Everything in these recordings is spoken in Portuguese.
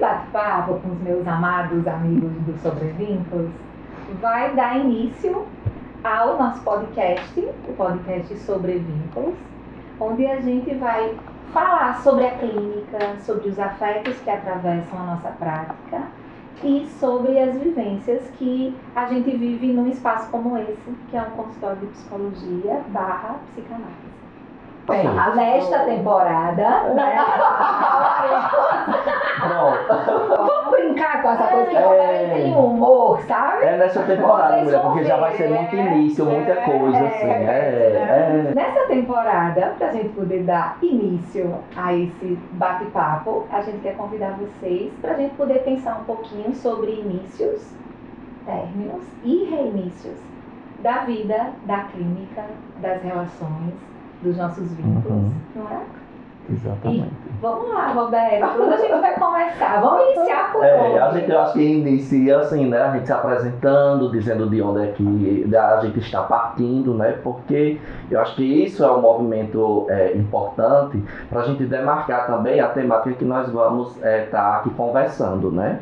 bate-papo com os meus amados amigos do Sobrevínculos vai dar início ao nosso podcast, o podcast Sobrevínculos, onde a gente vai falar sobre a clínica, sobre os afetos que atravessam a nossa prática e sobre as vivências que a gente vive num espaço como esse, que é um consultório de psicologia / psicanálise. Bem, nesta temporada, né? Vamos brincar com essa coisa que tem humor, sabe? É nessa temporada, mulher, porque já vai ser muito início, muita coisa, assim. Nessa temporada, pra gente poder dar início a esse bate-papo, a gente quer convidar vocês pra gente poder pensar um pouquinho sobre inícios, términos e reinícios da vida, da clínica, das relações, dos nossos vínculos, não é? Exatamente. E vamos lá, Roberto, quando a gente vai conversar? Vamos iniciar por onde? Eu acho que inicia assim, né? A gente se apresentando, dizendo de onde é que a gente está partindo, né? Porque eu acho que isso é um movimento importante para a gente demarcar também a temática que nós vamos estar aqui conversando, né?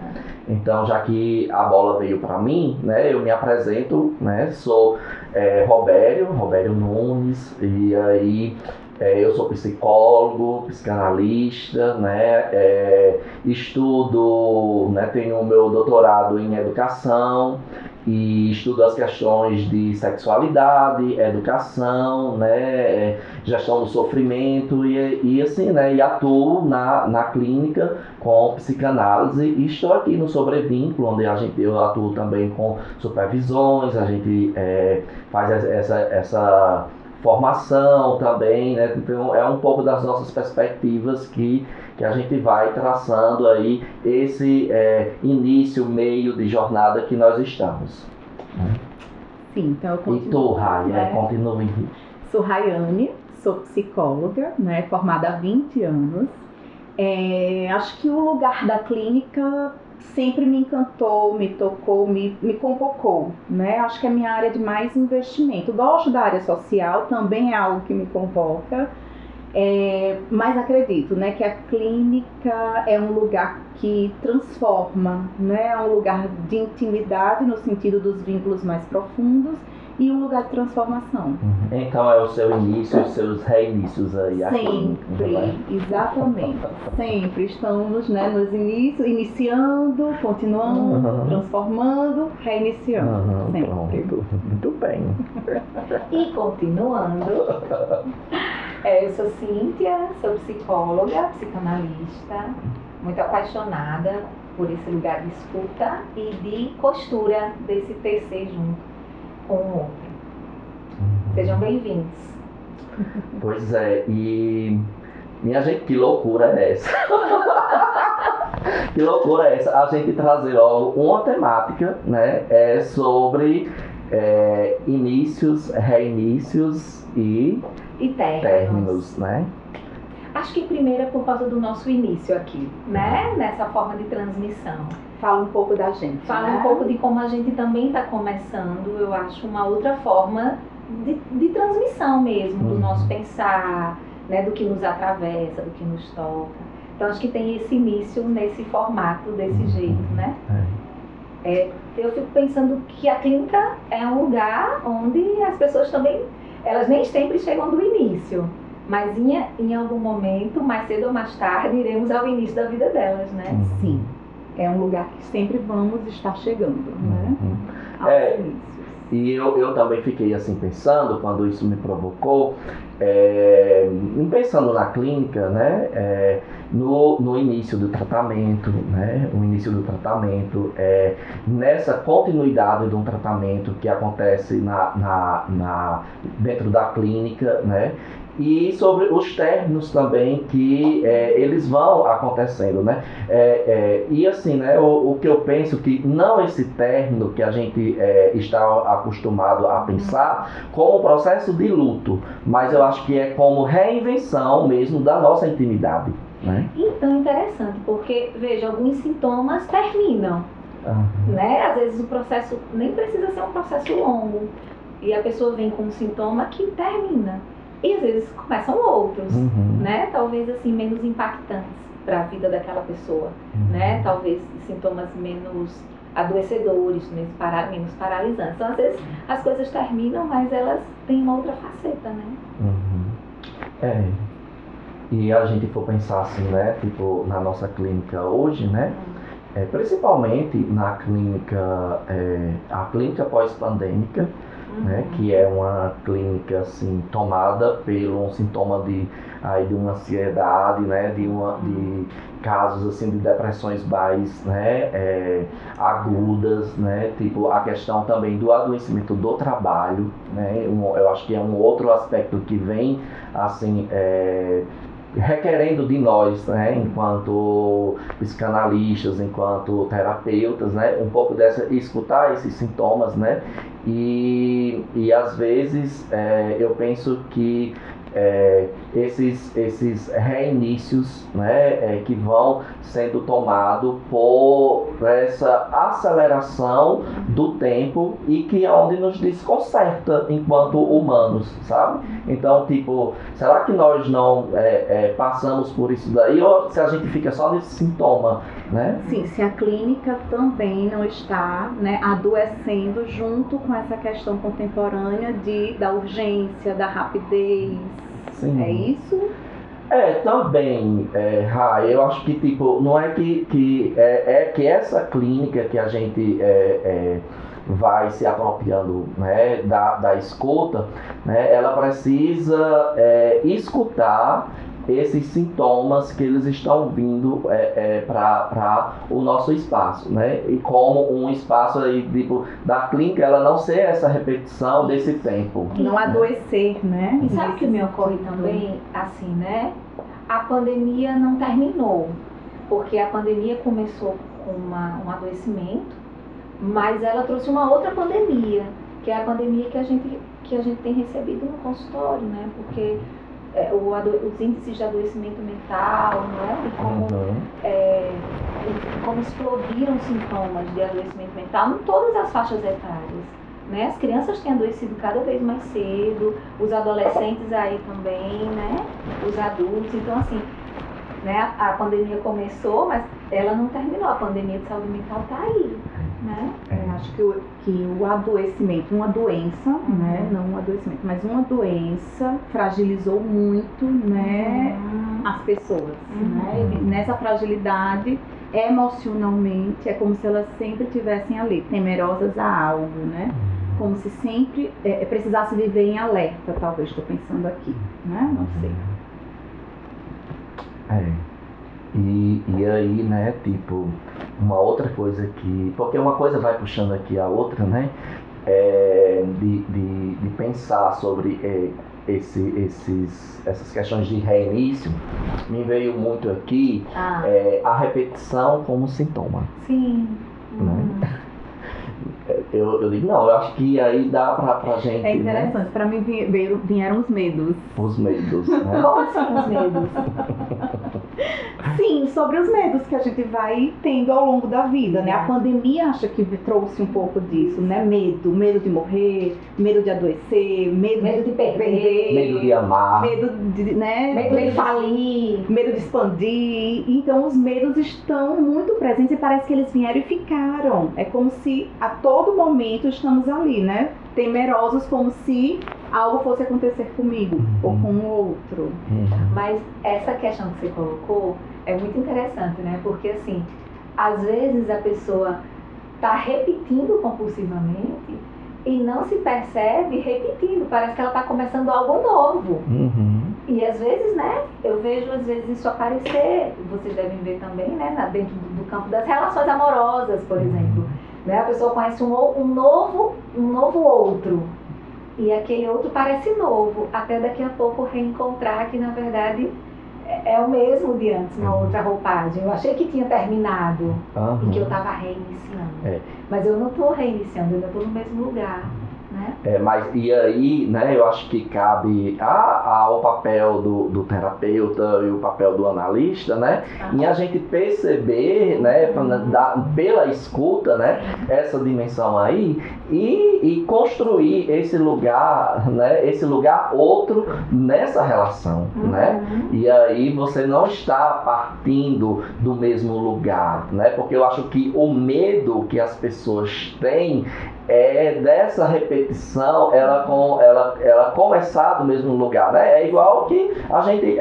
Então, já que a bola veio para mim, né? Eu me apresento, né? Sou Robério Nunes, e aí eu sou psicólogo, psicanalista, né? Estudo, né? Tenho o meu doutorado em educação e estudo as questões de sexualidade, educação, né? Gestão do sofrimento e assim, né? E atuo na clínica com psicanálise e estou aqui no Sobrevínculo, onde eu atuo também com supervisões, a gente faz essa formação também, né? Então é um pouco das nossas perspectivas que a gente vai traçando aí esse início, meio de jornada que nós estamos. Sim, então eu continuo. E tu, Raia, continue. Sou Raiane, sou psicóloga, né? Formada há 20 anos. Acho que o lugar da clínica sempre me encantou, me tocou, me convocou, né? Acho que é a minha área de mais investimento. Gosto da área social, também é algo que me convoca, mas acredito, né, que a clínica é um lugar que transforma, né? É um lugar de intimidade no sentido dos vínculos mais profundos e um lugar de transformação. Então é o seu início, os seus reinícios aí. Sempre, exatamente. Sempre estamos, né, nos inícios, iniciando, continuando, transformando, reiniciando. Sempre. Pronto. Muito bem. E continuando, eu sou Cíntia, sou psicóloga, psicanalista, muito apaixonada por esse lugar de escuta e de costura desse tecer junto com o outro. Sejam bem-vindos. Pois é, e minha gente, que loucura é essa? Que loucura é essa? A gente trazer logo uma temática, né? sobre inícios, reinícios e términos, né? Acho que primeiro é por causa do nosso início aqui, né? Nessa forma de transmissão. Fala um pouco da gente. Fala um pouco de como a gente também está começando, eu acho, uma outra forma de transmissão mesmo, do nosso pensar, né? Do que nos atravessa, do que nos toca. Então acho que tem esse início nesse formato, desse jeito, né? Eu fico pensando que a clínica é um lugar onde as pessoas também, elas nem sempre chegam do início. Mas em algum momento, mais cedo ou mais tarde, iremos ao início da vida delas, né? Sim. É um lugar que sempre vamos estar chegando, né? Aos inícios. E eu também fiquei assim pensando, quando isso me provocou, pensando na clínica, né? No início do tratamento, né? O início do tratamento, nessa continuidade de um tratamento que acontece dentro da clínica, né? E sobre os términos também que eles vão acontecendo, né? E assim, né? O que eu penso que não esse término que a gente está acostumado a pensar como um processo de luto, mas eu acho que é como reinvenção mesmo da nossa intimidade, né? Então, interessante, porque, veja, alguns sintomas terminam, né? Às vezes o processo nem precisa ser um processo longo e a pessoa vem com um sintoma que termina. E às vezes começam outros, né? Talvez assim, menos impactantes. para a vida daquela pessoa, né? Talvez sintomas menos adoecedores, menos paralisantes. Então, às vezes, as coisas terminam, mas elas têm uma outra faceta, né? E a gente for pensar assim, né, tipo, na nossa clínica hoje, né, principalmente na clínica, a clínica pós-pandêmica, né, que é uma clínica assim tomada pelo um sintoma de uma ansiedade, né, de casos assim de depressões mais, né, agudas, né, tipo a questão também do adoecimento do trabalho, né, eu acho que é um outro aspecto que vem assim requerendo de nós, né, enquanto psicanalistas, enquanto terapeutas, né, um pouco escutar esses sintomas, né, e às vezes eu penso que esses reinícios, né, que vão sendo tomados por essa aceleração do tempo e que é onde nos desconcerta enquanto humanos, sabe? Então, tipo, será que nós não passamos por isso daí ou se a gente fica só nesse sintoma, né? Sim, se a clínica também não está, né, adoecendo junto com essa questão contemporânea da urgência, da rapidez. Sim. É isso? Também, Rai, eu acho que tipo, não é que essa clínica que a gente vai se apropriando, né, da escuta, né, ela precisa escutar esses sintomas que eles estão vindo para o nosso espaço, né? E como um espaço aí, tipo, da clínica, ela não ser essa repetição desse tempo. Não adoecer, né? E sabe o que me ocorre também, assim, né? A pandemia não terminou, porque a pandemia começou com um adoecimento, mas ela trouxe uma outra pandemia, que é a pandemia que a gente tem recebido no consultório, né? Porque os índices de adoecimento mental, né? E como explodiram sintomas de adoecimento mental em todas as faixas etárias, né? As crianças têm adoecido cada vez mais cedo, os adolescentes aí também, né? Os adultos, então assim, né? A pandemia começou, mas ela não terminou, a pandemia de saúde mental está aí, né? Acho que o adoecimento, uma doença, né, não um adoecimento, mas uma doença fragilizou muito, né, as pessoas, né? E nessa fragilidade, emocionalmente, é como se elas sempre estivessem ali, temerosas a algo, né? Como se sempre precisasse viver em alerta, talvez, estou pensando aqui, né? Não sei. E aí, né, tipo, uma outra coisa porque uma coisa vai puxando aqui a outra, né, de pensar sobre essas questões de reinício, me veio muito aqui a repetição como sintoma. Sim. Né? Eu digo, não, eu acho que aí dá pra gente... É interessante, né? Pra mim vieram os medos. Os medos, né? Como assim os medos? Sim, sobre os medos que a gente vai tendo ao longo da vida, né? A pandemia acho que trouxe um pouco disso, né? Medo de morrer, medo de adoecer, medo de perder, medo de amar, medo de falir, medo de expandir. Então os medos estão muito presentes e parece que eles vieram e ficaram. É como se a todo momento estamos ali, né? Temerosos, como se algo fosse acontecer comigo ou com o outro. Mas essa questão que você colocou é muito interessante, né? Porque assim, às vezes a pessoa está repetindo compulsivamente e não se percebe repetindo. Parece que ela está começando algo novo. E às vezes, né? Eu vejo às vezes isso aparecer, vocês devem ver também, né? Dentro do campo das relações amorosas, por exemplo. Né? A pessoa conhece um novo outro. E aquele outro parece novo, até daqui a pouco reencontrar que na verdade é o mesmo de antes, uma outra roupagem. Eu achei que tinha terminado e que eu estava reiniciando. Mas eu não estou reiniciando, eu ainda estou no mesmo lugar, né? Mas e aí, né, eu acho que cabe ao papel do terapeuta e o papel do analista, né, em a gente perceber, né, pela escuta, né, essa dimensão aí e construir esse lugar, né, esse lugar outro nessa relação, né? E aí você não está partindo do mesmo lugar, né? Porque eu acho que o medo que as pessoas têm é dessa repetição, ela começar do mesmo lugar, né? É igual que a gente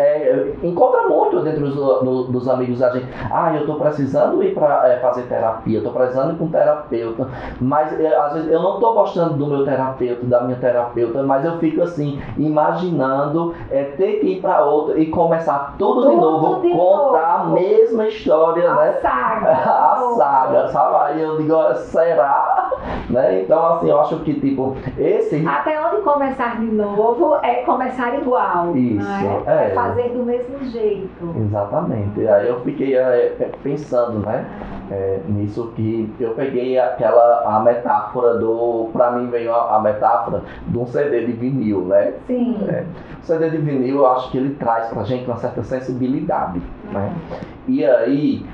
encontra muito dentro dos amigos da gente. Eu estou precisando ir para fazer terapia, estou precisando ir com um terapeuta, mas às vezes eu não estou gostando do meu terapeuta, da minha terapeuta, mas eu fico assim, imaginando ter que ir para outro e começar tudo de novo, contar a mesma história, né? A saga, sabe? Aí eu digo, será? Né? Então, assim, eu acho que, tipo, até onde começar de novo é começar igual. Isso, é fazer do mesmo jeito. Exatamente. Aí eu fiquei pensando, né, nisso, que eu peguei a metáfora pra mim veio a metáfora de um CD de vinil, né? Sim. O CD de vinil, eu acho que ele traz pra gente uma certa sensibilidade, né? E aí,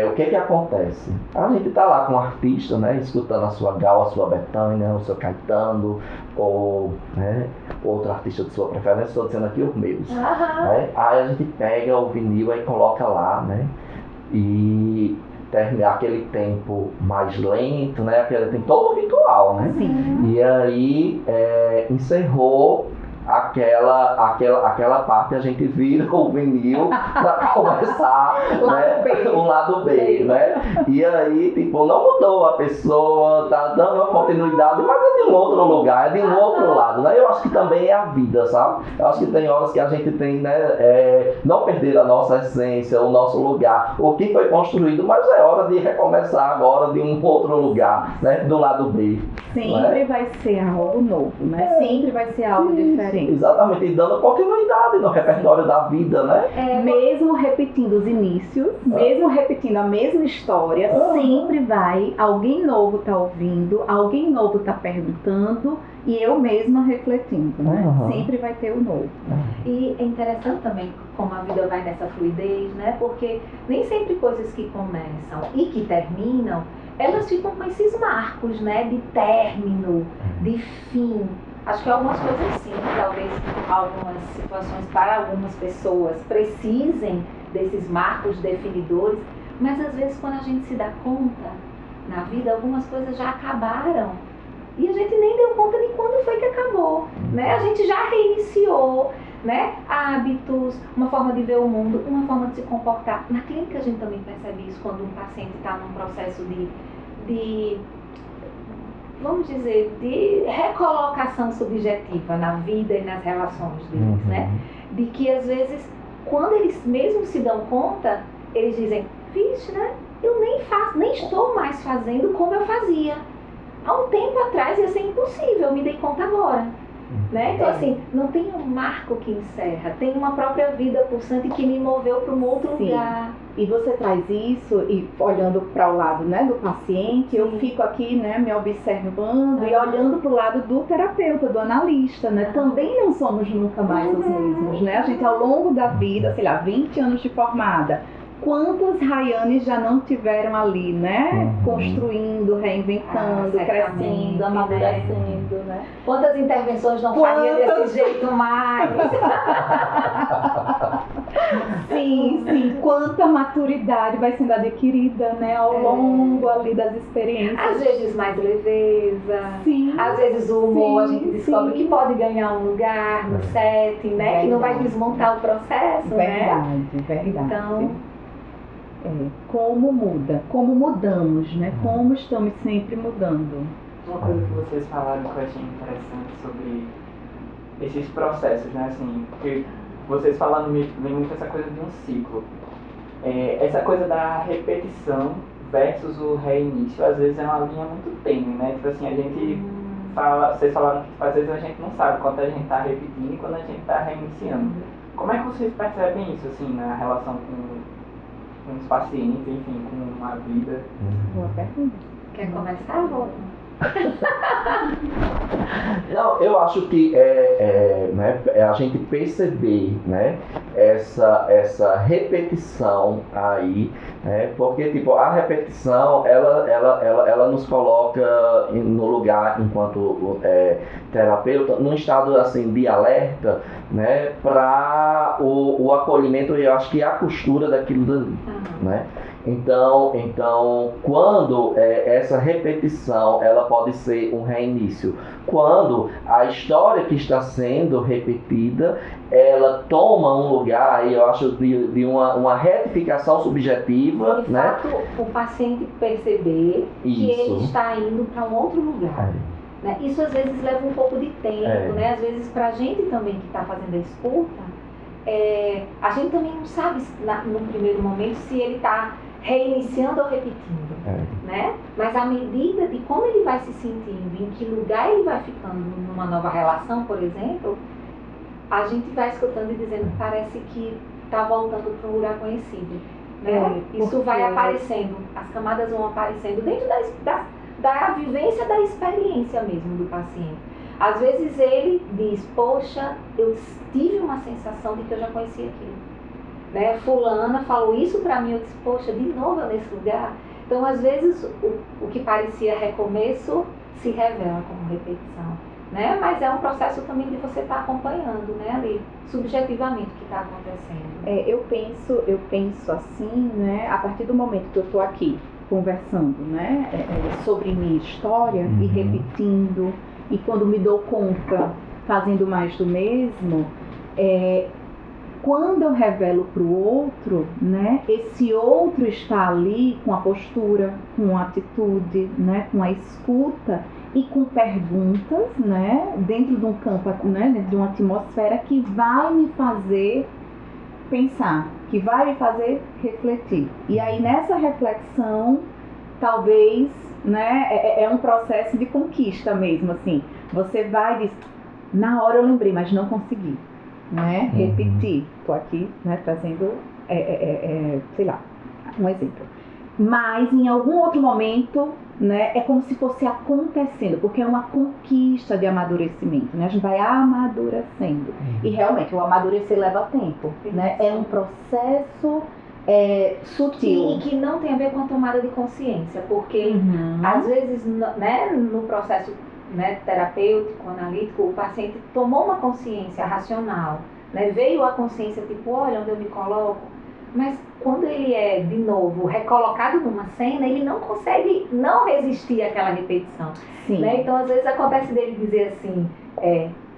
o que acontece? A gente tá lá com um artista, né, escutando a sua Gal, a sua Bethânia, o seu Caetano, ou, né, outro artista de sua preferência, estou dizendo aqui os meus. Né? Aí a gente pega o vinil e coloca lá, né, e termina aquele tempo mais lento, né, tem todo o ritual, né? Sim. E aí encerrou aquela parte, a gente vira o vinil para começar o lado B, né? E aí, tipo, não mudou a pessoa, tá dando uma continuidade, mas é de um outro lugar, é de um outro lado, né? Eu acho que também é a vida, sabe? Eu acho que tem horas que a gente tem, né, não perder a nossa essência, o nosso lugar, o que foi construído, mas é hora de recomeçar agora de um outro lugar, né? Do lado B. Sempre vai ser algo novo, né? Sempre vai ser algo diferente. Exatamente, e dando continuidade no repertório da vida, né? Mesmo repetindo os inícios, mesmo repetindo a mesma história, sempre vai, alguém novo tá ouvindo, alguém novo tá perguntando e eu mesma refletindo, né? Sempre vai ter o novo. E é interessante também como a vida vai nessa fluidez, né? Porque nem sempre coisas que começam e que terminam, elas ficam com esses marcos, né? De término, de fim. Acho que algumas coisas sim, talvez algumas situações para algumas pessoas precisem desses marcos definidores, mas às vezes quando a gente se dá conta na vida, algumas coisas já acabaram e a gente nem deu conta de quando foi que acabou, né? A gente já reiniciou, né? Hábitos, uma forma de ver o mundo, uma forma de se comportar. Na clínica a gente também percebe isso quando um paciente está num processo de vamos dizer, de recolocação subjetiva na vida e nas relações deles, né? De que às vezes, quando eles mesmos se dão conta, eles dizem, vixe, né? Eu nem estou mais fazendo como eu fazia. Há um tempo atrás ia ser impossível, eu me dei conta agora. Né? Então assim, não tem um marco que encerra, tem uma própria vida pulsante que me moveu para um outro lugar. E você traz isso e olhando para o lado, né, do paciente, eu fico aqui, né, me observando e olhando para o lado do terapeuta, do analista, né? Também não somos nunca mais os mesmos, né? A gente ao longo da vida, sei lá, 20 anos de formada, quantas Raianes já não tiveram ali, né? Construindo, reinventando, crescendo, amadurecendo, né? Quantas intervenções não faria desse jeito mais? Sim. Quanta maturidade vai sendo adquirida, né? Ao longo ali das experiências. Às vezes mais leveza. Sim. Às vezes o humor a gente descobre que pode ganhar um lugar no setting, né? Verdade. Que não vai desmontar o processo, né? Verdade. Então... como muda, como mudamos, né? Como estamos sempre mudando. Uma coisa que vocês falaram que eu achei interessante sobre esses processos, né? Assim, porque vocês falando vem muito essa coisa de um ciclo. Essa coisa da repetição versus o reinício, às vezes é uma linha muito tênue, né? Tipo assim, a gente fala, vocês falaram que às vezes a gente não sabe quando a gente está repetindo e quando a gente está reiniciando. Como é que vocês percebem isso, assim, na relação com os pacientes, enfim, com a vida? Boa pergunta. Quer começar, Rô? Não, eu acho que né, a gente perceber, né, essa repetição aí, né, porque tipo, a repetição ela nos coloca no lugar enquanto terapeuta num estado assim de alerta, né, para o acolhimento e eu acho que a costura daquilo dali, né? Então, quando essa repetição, ela pode ser um reinício. Quando a história que está sendo repetida, ela toma um lugar, eu acho, de uma retificação subjetiva, de né? fato, o paciente perceber que ele está indo para um outro lugar. Né? Isso às vezes leva um pouco de tempo, né? Às vezes para a gente também que está fazendo a escuta, a gente também não sabe no primeiro momento se ele está reiniciando ou repetindo, né? Mas à medida de como ele vai se sentindo, em que lugar ele vai ficando numa nova relação, por exemplo, a gente vai escutando e dizendo, parece que está voltando para um lugar conhecido, né? Isso vai aparecendo, as camadas vão aparecendo dentro da vivência da experiência mesmo do paciente. Às vezes ele diz, poxa, eu tive uma sensação de que eu já conhecia aquilo. Né? Fulana falou isso pra mim, eu disse, poxa, de novo eu nesse lugar. Então, às vezes, o que parecia recomeço se revela como repetição. Né? Mas é um processo também de você estar acompanhando, né, ali, subjetivamente, o que está acontecendo. Eu penso assim, né, a partir do momento que eu estou aqui conversando, né, sobre minha história e repetindo, e quando me dou conta, fazendo mais do mesmo, quando eu revelo para o outro, né, esse outro está ali com a postura, com a atitude, né, com a escuta e com perguntas, né, dentro de um campo, né, dentro de uma atmosfera que vai me fazer pensar, que vai me fazer refletir. E aí nessa reflexão, talvez, né, é um processo de conquista mesmo, assim. Você vai e diz, na hora eu lembrei, mas não consegui. Né? Repetir, estou aqui, né, trazendo, sei lá, um exemplo. Mas em algum outro momento, né, é como se fosse acontecendo, porque é uma conquista de amadurecimento, né? A gente vai amadurecendo. E realmente o amadurecer leva tempo, né? É um processo sutil. E que não tem a ver com a tomada de consciência, porque às vezes, né, no processo, né, terapêutico, analítico, o paciente tomou uma consciência racional, né, veio a consciência tipo, olha onde eu me coloco, mas quando ele é, de novo, recolocado numa cena, ele não consegue não resistir àquela repetição. Né? Então, às vezes, acontece dele dizer assim,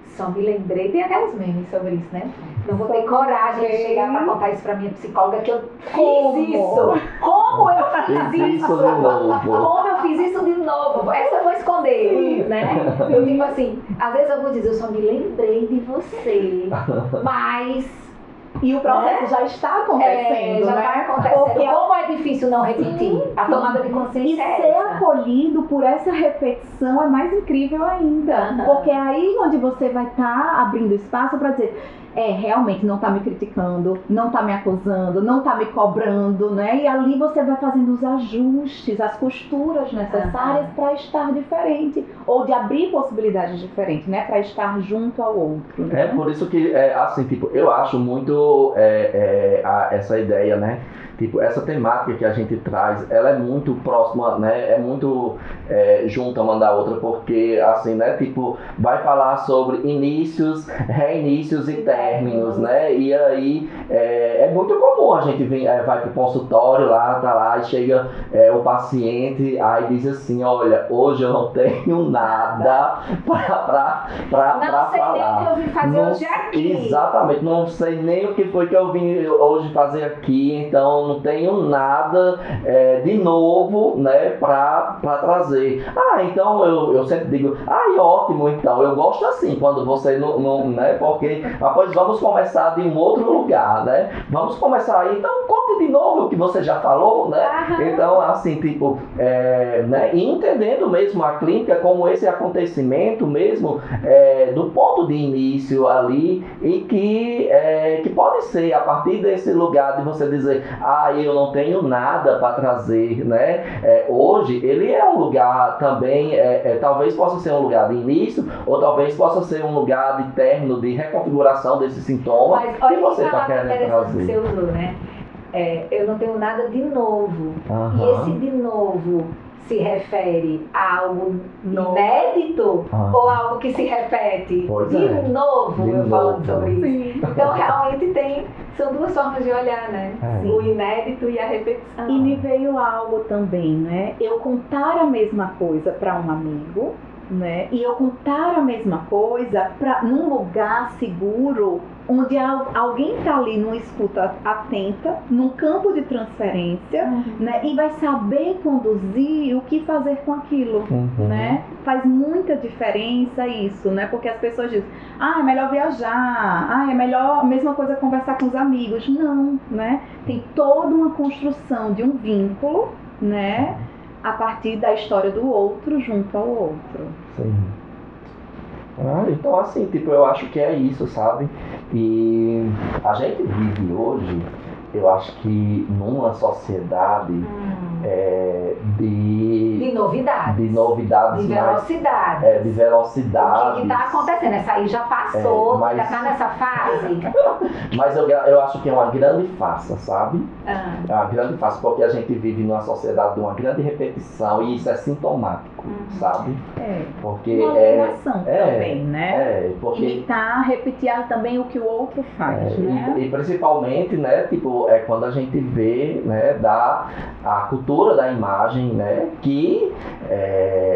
só me lembrei, tem até uns memes sobre isso, né? Não vou ter coragem de chegar para contar isso para minha psicóloga que eu fiz isso. Como eu fiz isso? Como eu fiz isso de novo? Essa eu vou esconder, né? Eu digo assim, às vezes eu vou dizer, eu só me lembrei de você, mas... E o processo já está acontecendo, já está acontecendo. Porque como é difícil não repetir, a tomada de consciência e ser acolhido por essa repetição é mais incrível ainda. Porque é aí onde você vai estar abrindo espaço para dizer, realmente não está me criticando, não está me acusando, não está me cobrando, né? E ali você vai fazendo os ajustes, as costuras necessárias para estar diferente, ou de abrir possibilidades diferentes, né? Para estar junto ao outro. Né? Por isso que, assim, tipo, eu acho muito essa ideia, né? Tipo, essa temática que a gente traz, ela é muito próxima, né? É muito junta uma da outra, porque, assim, né? Tipo, vai falar sobre inícios, reinícios e términos, né? E aí, é muito comum a gente vai pro consultório lá, tá lá, e chega o paciente, aí diz assim, olha, hoje eu não tenho nada pra falar. Não sei nem o que eu vim fazer hoje aqui. Exatamente, não sei nem o que foi que eu vim hoje fazer aqui, então não tenho nada de novo, né, pra trazer. Então eu sempre digo, ótimo, então, eu gosto assim, quando você não né, porque, pois vamos começar de um outro lugar, né, vamos começar aí, então conte de novo o que você já falou, né? Então, assim, tipo, né? E entendendo mesmo a clínica como esse acontecimento mesmo do ponto de início ali e que pode ser a partir desse lugar de você dizer, eu não tenho nada para trazer, né? Hoje, ele é um lugar também, talvez possa ser um lugar de início ou talvez possa ser um lugar de término, de reconfiguração desse sintoma que você está querendo trazer. Você usou, né? Eu não tenho nada de novo. Uhum. E esse de novo se refere a algo inédito ou algo que se repete de novo, falando sobre isso. Então, realmente são duas formas de olhar, né? O inédito e a repetição. E me veio algo também, né? Eu contar a mesma coisa para um amigo, né? E eu contar a mesma coisa num lugar seguro, onde alguém está ali numa escuta atenta, num campo de transferência, né? E vai saber conduzir o que fazer com aquilo, né? Faz muita diferença isso, né? Porque as pessoas dizem, é melhor viajar, é melhor, mesma coisa conversar com os amigos. Não, né? Tem toda uma construção de um vínculo, né? A partir da história do outro junto ao outro. Sim. Então, assim, tipo, eu acho que é isso, sabe? E a gente vive hoje, eu acho que numa sociedade de novidades. De novidades. De velocidade. De velocidade. O que está acontecendo? Essa aí já passou, já está nessa fase. Mas eu acho que é uma grande farsa, sabe? É uma grande farsa, porque a gente vive numa sociedade de uma grande repetição e isso é sintomático, sabe? Porque uma alienação também, né? Porque imitar, repetir também o que o outro faz, né? E principalmente, né, tipo, quando a gente vê, né, a cultura da imagem, né, que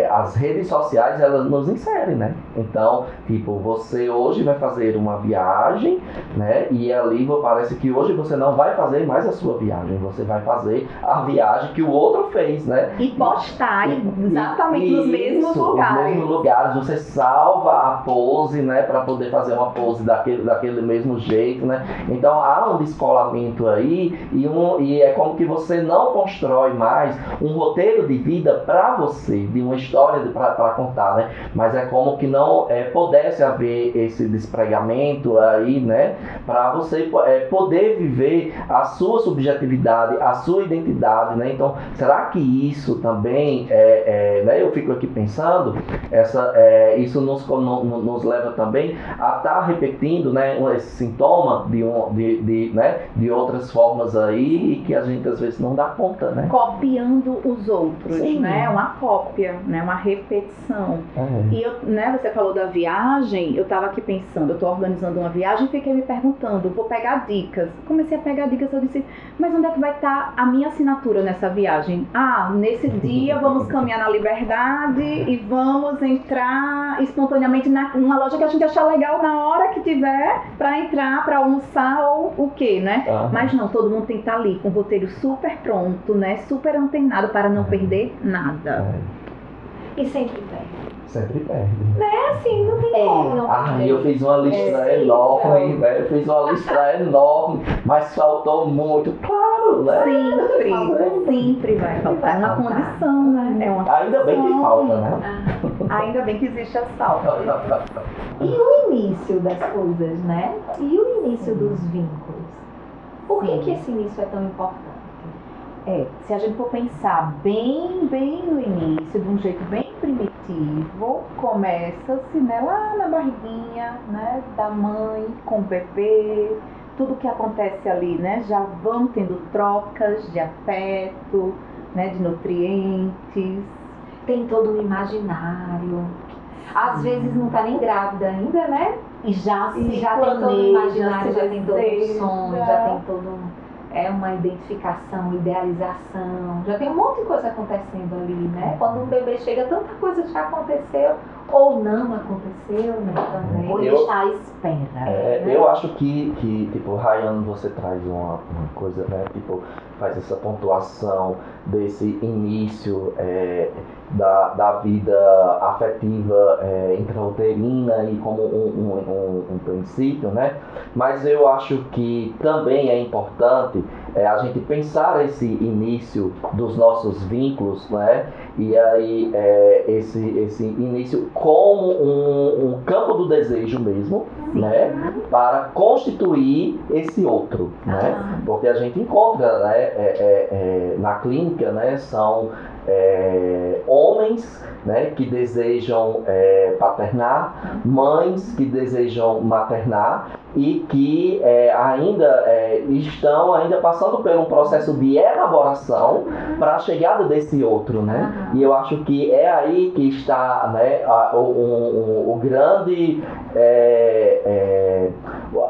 as redes sociais, elas nos inserem, né? Então, tipo, você hoje vai fazer uma viagem, né, e ali parece que hoje você não vai fazer mais a sua viagem, você vai fazer a viagem que o outro fez, né? E postar exatamente nos mesmos lugares. Nos mesmos lugares, você salva a pose, né, para poder fazer uma pose daquele mesmo jeito, né? Então há um descolamento aí e é como que você não constrói mais um roteiro de vida para você, de uma história para contar, né? Mas é como que não pudesse haver esse despregamento aí, né? Para você poder viver a sua subjetividade, a sua identidade, né? Então, será que isso também, né? Eu fico aqui pensando, isso nos leva também a estar repetindo, né? Esse sintoma de outras formas aí e que a gente às vezes não dá conta, né? Copiando os outros, Sim. né? Uma cópia, né? Uma repetição. E né? Você falou da viagem, eu estava aqui pensando, eu estou organizando uma viagem e fiquei me perguntando, vou pegar dicas. Comecei a pegar dicas, eu disse, mas onde é que vai estar a minha assinatura nessa viagem? Nesse dia vamos caminhar na Liberdade e vamos entrar espontaneamente numa loja que a gente achar legal na hora que tiver para entrar, para almoçar ou o quê, né? Mas não, todo mundo tem que estar ali com o roteiro super pronto, né? Super antenado para não perder nada. E sempre perde. Sempre perde. Né? Assim, não tem como não perder. Eu fiz uma lista enorme, né? Eu fiz uma lista enorme, mas faltou muito, claro, né? Sempre vai faltar. É uma condição, né? Ainda bem que falta, né? Ainda bem que existe a falta. E o início das coisas, né? E o início dos vínculos. Por que esse início é tão importante? Se a gente for pensar bem no início, de um jeito bem primitivo, começa-se, né, lá na barriguinha, né, da mãe com o bebê, tudo que acontece ali, né, já vão tendo trocas de afeto, né, de nutrientes. Tem todo um imaginário. Às vezes não tá nem grávida ainda, né? E já tem todo um imaginário, já tem todo um sonho, já tem todo uma identificação, idealização, já tem um monte de coisa acontecendo ali, né? Quando um bebê chega, tanta coisa já aconteceu ou não aconteceu, né? Também. Ou está à espera. Né? Eu acho que tipo, Rayane, você traz uma coisa, né? Tipo, faz essa pontuação desse início da vida afetiva intrauterina e como um princípio, né? Mas eu acho que também é importante a gente pensar esse início dos nossos vínculos, né? E aí esse início como um campo do desejo mesmo, né? Para constituir esse outro, né? Porque a gente encontra, né, na clínica, né, são homens, né, que desejam paternar, mães que desejam maternar e que ainda estão passando por um processo de elaboração para a chegada desse outro, né? E eu acho que é aí que está, né, o grande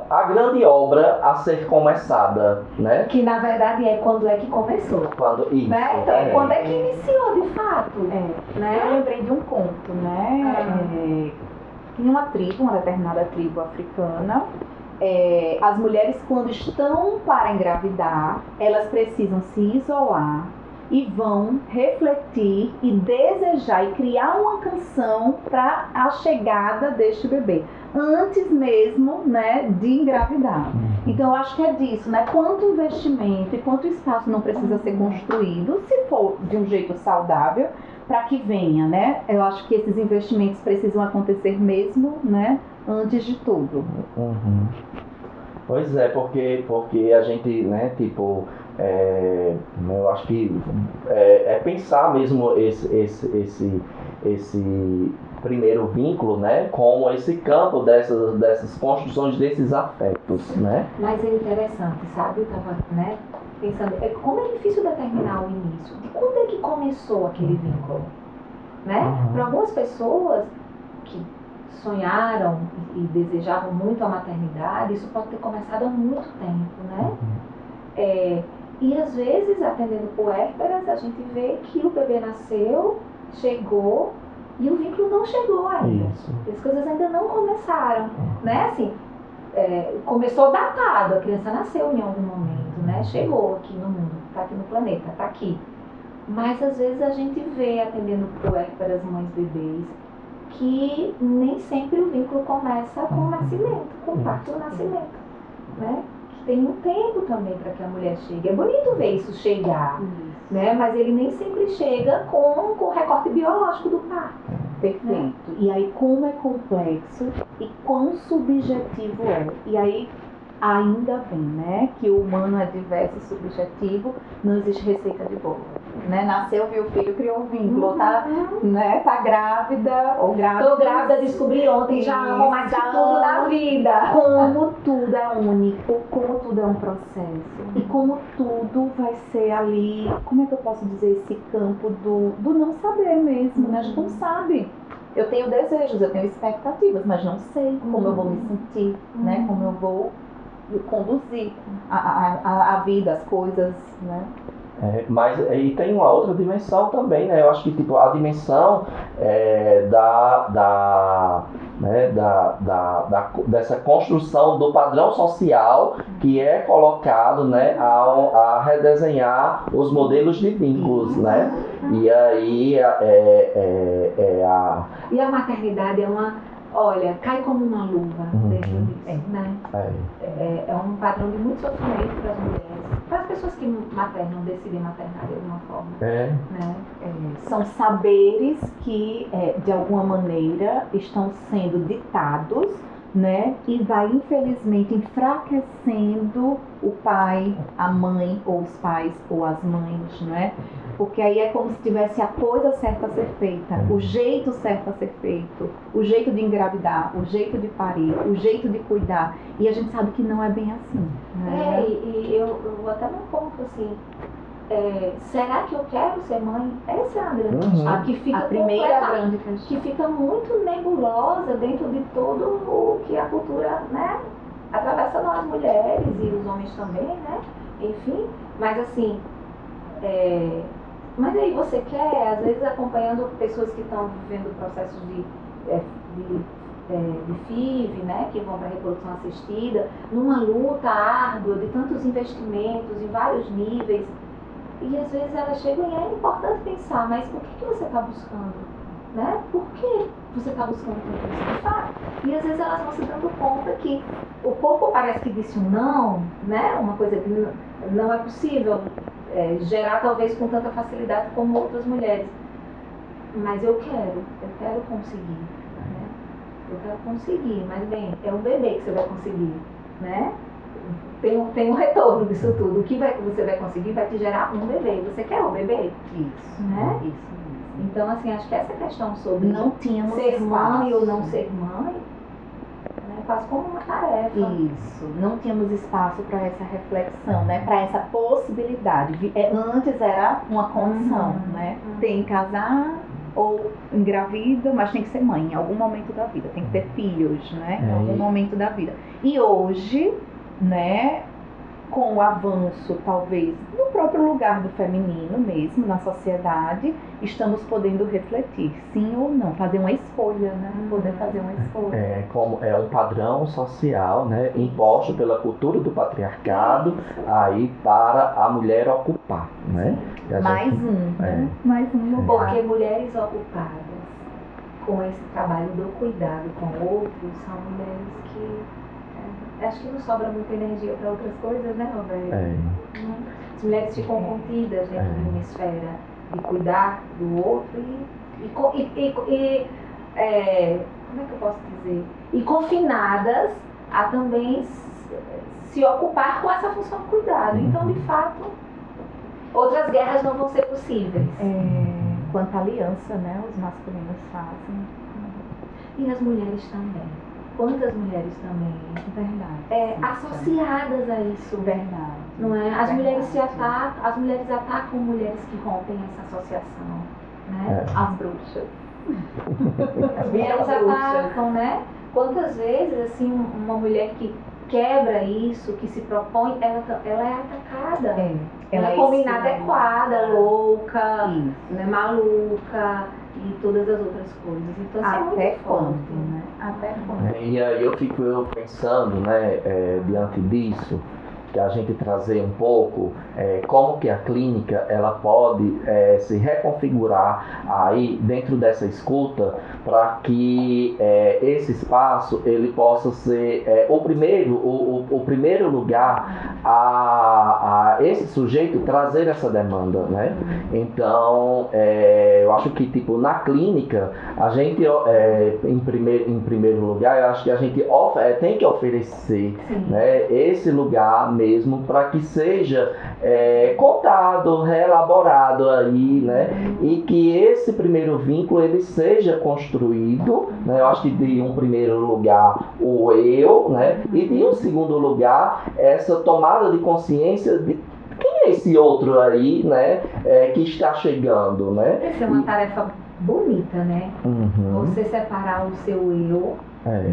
a grande obra a ser começada, né? Que na verdade é quando é que começou. Isso, né? Então, quando é que iniciou de fato? Né? Né? Eu lembrei de um conto, né? Em uma determinada tribo africana, as mulheres, quando estão para engravidar, elas precisam se isolar e vão refletir e desejar e criar uma canção para a chegada deste bebê, antes mesmo, né, de engravidar. Então eu acho que é disso, né? Quanto investimento e quanto espaço não precisa ser construído, se for de um jeito saudável, para que venha, né? Eu acho que esses investimentos precisam acontecer mesmo, né, antes de tudo. Pois é, porque a gente, né, tipo, eu acho que pensar mesmo esse primeiro vínculo, né, como esse campo dessas construções desses afetos, né? Mas é interessante, sabe? Eu estava, né, pensando, como é difícil determinar o início. De quando é que começou aquele vínculo? Né? Para algumas pessoas que sonharam e desejavam muito a maternidade, isso pode ter começado há muito tempo, né? E às vezes, atendendo puérperas, a gente vê que o bebê nasceu, chegou e o vínculo não chegou ainda. As coisas ainda não começaram, né? Assim, começou datado, a criança nasceu em algum momento, né? Chegou aqui no mundo, está aqui no planeta, está aqui. Mas às vezes a gente vê, atendendo puérperas, mães, bebês, que nem sempre o vínculo começa com o nascimento, com o parto do nascimento, né? Que tem um tempo também para que a mulher chegue. É bonito ver isso chegar, né? Mas ele nem sempre chega com o recorte biológico do parto. Perfeito. Né? E aí como é complexo e quão subjetivo é. E aí ainda bem, né, que o humano é diverso e subjetivo, não existe receita de bolo, né? Nasceu, viu o filho, criou um vínculo, né, tá grávida ou grávida. Tô grávida, descobri ontem, já amo mais que tudo na vida. Como tudo é único, como tudo é um processo e como tudo vai ser ali, como é que eu posso dizer, esse campo do não saber mesmo, né? A gente não sabe. Eu tenho desejos, eu tenho expectativas, mas não sei como eu vou me sentir, né? Como eu vou conduzir a vida, as coisas, né? Mas e tem uma outra dimensão também, né? Eu acho que tipo, a dimensão dessa construção do padrão social que é colocado, né, a redesenhar os modelos de vínculos, né? E aí E a maternidade é olha, cai como uma luva dentro disso, né? É um padrão de muito sofrimento para as mulheres, para as pessoas que maternam, decidem maternar de alguma forma. Né? São saberes que, de alguma maneira, estão sendo ditados, né? E vai, infelizmente, enfraquecendo o pai, a mãe, ou os pais, ou as mães, né? Porque aí é como se tivesse a coisa certa a ser feita, o jeito certo a ser feito, o jeito de engravidar, o jeito de parir, o jeito de cuidar. E a gente sabe que não é bem assim, né? E eu vou até num ponto assim, será que eu quero ser mãe? Essa é a grande questão, que fica a primeira grande questão, que fica muito nebulosa dentro de tudo o que a cultura, né, atravessa nós mulheres e os homens também, né? Enfim, mas assim, mas aí você quer, às vezes acompanhando pessoas que estão vivendo processos de FIV, né, que vão para a reprodução assistida, numa luta árdua de tantos investimentos em vários níveis, e às vezes elas chegam e é importante pensar, mas o que você está buscando? né? Por que você está buscando tanto isso? De fato. E às vezes elas vão se dando conta que o corpo parece que disse um não, né? Uma coisa que não é possível gerar talvez com tanta facilidade como outras mulheres. Mas eu quero conseguir, né? Eu quero conseguir, mas bem, é um bebê que você vai conseguir, né? Tem um retorno disso tudo. O que você vai conseguir vai te gerar um bebê. Você quer um bebê? Isso, né? Isso mesmo. Então, assim, acho que essa questão sobre Não tínhamos ser mãe espaço. ou não ser mãe, né, quase como uma tarefa. Isso, não tínhamos espaço para essa reflexão, né? Para essa possibilidade. Antes era uma condição, né? Tem que casar ou engravida, mas tem que ser mãe em algum momento da vida, tem que ter filhos, né? Em algum momento da vida. E hoje, né, com o avanço, talvez, do próprio lugar do feminino mesmo, na sociedade, estamos podendo refletir, sim ou não, fazer uma escolha, né? Poder fazer uma escolha. Como é um padrão social, né, imposto pela cultura do patriarcado aí para a mulher ocupar, né? Mais um lugar. Porque mulheres ocupadas com esse trabalho do cuidado com outros são mulheres que acho que não sobra muita energia para outras coisas, né, Roberto? As mulheres ficam contidas dentro de uma esfera de cuidar do outro como é que eu posso dizer? E confinadas a também se ocupar com essa função de cuidado. Então, de fato, outras guerras não vão ser possíveis. Quanta aliança, né, os masculinos fazem. E as mulheres também. Quantas mulheres também associadas a isso, verdade, não é? As mulheres atacam mulheres que rompem essa associação, né? As bruxas. As mulheres atacam, né? Quantas vezes assim uma mulher que quebra isso, que se propõe, ela é atacada. Ela é como inadequada, louca, né, maluca e todas as outras coisas. Então, até quando, né? Até quando? E aí eu fico pensando, né, diante disso, que a gente trazer um pouco como que a clínica ela pode se reconfigurar aí dentro dessa escuta para que esse espaço ele possa ser o primeiro lugar a esse sujeito trazer essa demanda, né? Então eu acho que tipo na clínica a gente em primeiro lugar eu acho que a gente tem que oferecer, né, esse lugar mesmo para que seja contado, reelaborado aí, né? E que esse primeiro vínculo ele seja construído, né? Eu acho que de um primeiro lugar o eu, né? E de um segundo lugar essa tomada de consciência de quem é esse outro aí, né? Que está chegando, né? Essa é uma tarefa bonita, né? Você separar o seu eu